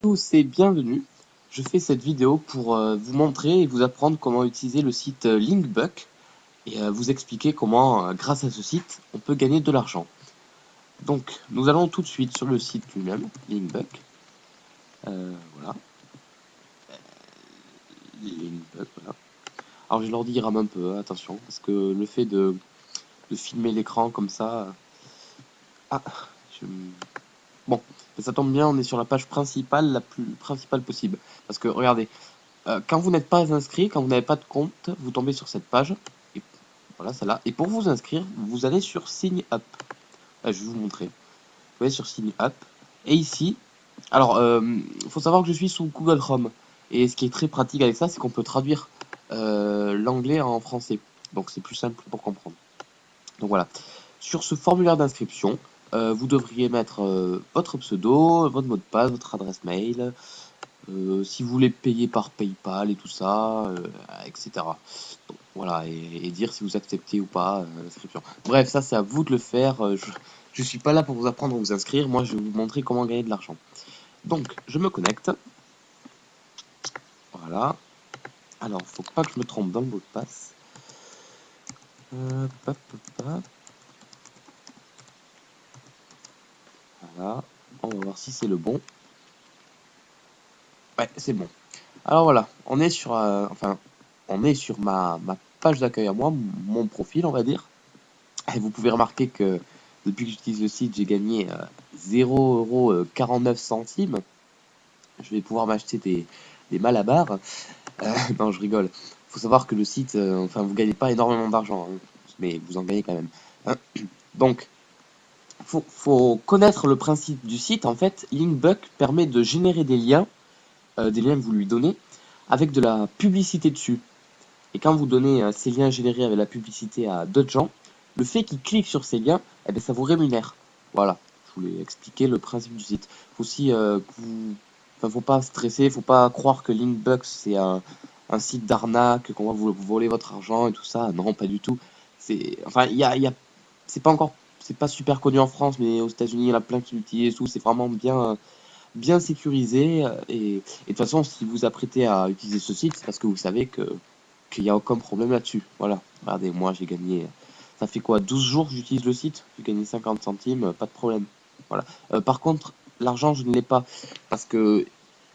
Tous et bienvenue. Je fais cette vidéo pour vous montrer et vous apprendre comment utiliser le site Linkbuck et vous expliquer comment, grâce à ce site, on peut gagner de l'argent. Donc, nous allons tout de suite sur le site lui-même, Linkbuck. Voilà. Linkbuck, voilà. Alors, je leur dis, il rame un peu, attention, parce que le fait de filmer l'écran comme ça... Ah, je... Bon, ça tombe bien, on est sur la page principale, la plus principale possible. Parce que, regardez, quand vous n'êtes pas inscrit, quand vous n'avez pas de compte, vous tombez sur cette page. Et voilà, celle-là. Et pour vous inscrire, vous allez sur Sign Up. Je vais vous montrer. Vous allez sur Sign Up. Et ici, alors, faut savoir que je suis sous Google Chrome. Et ce qui est très pratique avec ça, c'est qu'on peut traduire l'anglais en français. Donc c'est plus simple pour comprendre. Donc voilà. Sur ce formulaire d'inscription, vous devriez mettre votre pseudo, votre mot de passe, votre adresse mail, si vous voulez payer par PayPal et tout ça, etc. Donc, voilà, et dire si vous acceptez ou pas l'inscription. Bref, ça c'est à vous de le faire. Je suis pas là pour vous apprendre à vous inscrire. Moi, je vais vous montrer comment gagner de l'argent. Donc, je me connecte. Voilà. Alors, faut pas que je me trompe dans le mot de passe. Hop, hop, hop. Voilà. On va voir si c'est le bon. Ouais, c'est bon. Alors voilà, on est sur, on est sur ma page d'accueil à moi, mon profil, on va dire. Et vous pouvez remarquer que depuis que j'utilise le site, j'ai gagné 0,49 €. Je vais pouvoir m'acheter des malabars. Non, je rigole. Faut savoir que le site, vous gagnez pas énormément d'argent, hein, mais vous en gagnez quand même. Hein. Donc, faut connaître le principe du site. En fait, Linkbuck permet de générer des liens que vous lui donnez, avec de la publicité dessus. Et quand vous donnez ces liens générés avec la publicité à d'autres gens, le fait qu'ils cliquent sur ces liens, eh bien, ça vous rémunère. Voilà, je voulais expliquer le principe du site. Faut aussi faut pas stresser, faut pas croire que Linkbucks c'est un site d'arnaque, qu'on va vous voler votre argent et tout ça. Non, pas du tout. C'est pas encore, c'est pas super connu en France, mais aux États-Unis, il y en a plein qui l'utilisent. Tout, c'est vraiment bien sécurisé. Et de toute façon, si vous apprêtez à utiliser ce site, c'est parce que vous savez qu'il n'y a aucun problème là-dessus. Voilà. Regardez, moi j'ai gagné. Ça fait quoi, 12 jours que j'utilise le site? J'ai gagné 50 centimes, pas de problème. Voilà. Par contre, l'argent, je ne l'ai pas. Parce que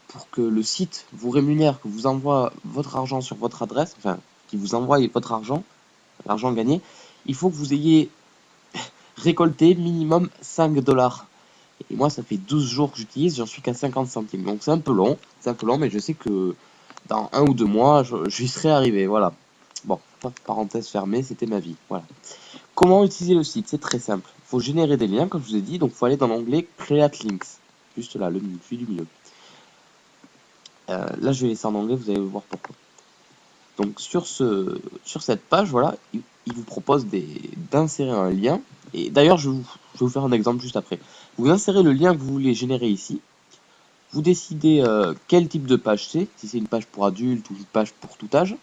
pour que le site vous rémunère, que vous envoie votre argent sur votre adresse, enfin, qu'il vous envoie votre argent, l'argent gagné, il faut que vous ayez récolté minimum 5 $. Et moi, ça fait 12 jours que j'utilise, j'en suis qu'à 50 centimes. Donc c'est un peu long, mais je sais que dans 1 ou 2 mois, j'y serai arrivé. Voilà. Bon, parenthèse fermée, c'était ma vie. Voilà. Comment utiliser le site? C'est très simple. Il faut générer des liens, comme je vous ai dit. Donc, il faut aller dans l'onglet Create Links. Juste là, celui du milieu. Là, je vais laisser en anglais, vous allez voir pourquoi. Donc, sur cette page, voilà, il vous propose d'insérer un lien. Et d'ailleurs, je vais vous faire un exemple juste après. Vous insérez le lien que vous voulez générer ici. Vous décidez quel type de page c'est, si c'est une page pour adultes ou une page pour tout âge.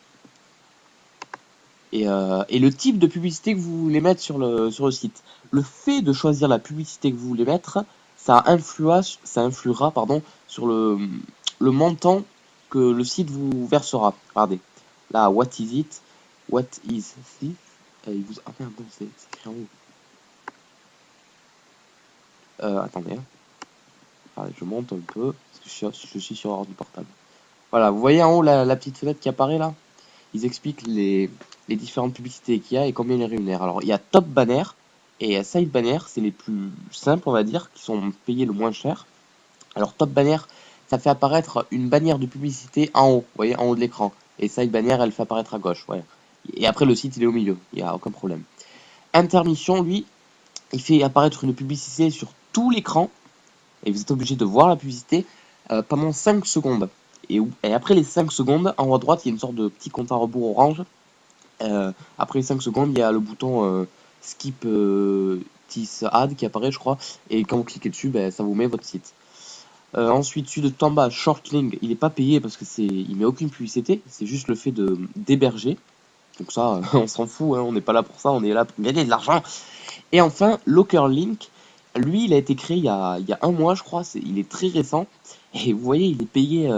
Et le type de publicité que vous voulez mettre sur le site. Le fait de choisir la publicité que vous voulez mettre, ça influera sur le montant que le site vous versera. Regardez, là, what is it? What is this? Ah merde, non, c'est écrit en haut. Attendez, hein. Allez, je monte un peu, parce que je suis sur ordi portable. Voilà, vous voyez en haut la petite fenêtre qui apparaît là? Ils expliquent les différentes publicités qu'il y a et combien ils les rémunèrent. Alors, il y a Top Banner et Side Banner, c'est les plus simples, on va dire, qui sont payés le moins cher. Alors, Top Banner, ça fait apparaître une bannière de publicité en haut, vous voyez, en haut de l'écran. Et Side Banner, elle fait apparaître à gauche, ouais. Et après, le site, il est au milieu, il n'y a aucun problème. Intermission, lui, il fait apparaître une publicité sur tout l'écran et vous êtes obligé de voir la publicité pendant 5 secondes. Et après les 5 secondes, en haut à droite, il y a une sorte de petit compte à rebours orange. Après les 5 secondes, il y a le bouton Skip this ad qui apparaît, je crois. Et quand vous cliquez dessus, ça vous met votre site. Ensuite, celui de tout en bas, Shortlink, il n'est pas payé parce que il met aucune publicité. C'est juste le fait d'héberger. Donc ça, on s'en fout, hein, on n'est pas là pour ça, on est là pour gagner de l'argent. Et enfin, Lockerlink, lui, il a été créé il y a 1 mois, je crois. Il est très récent. Et vous voyez, il est payé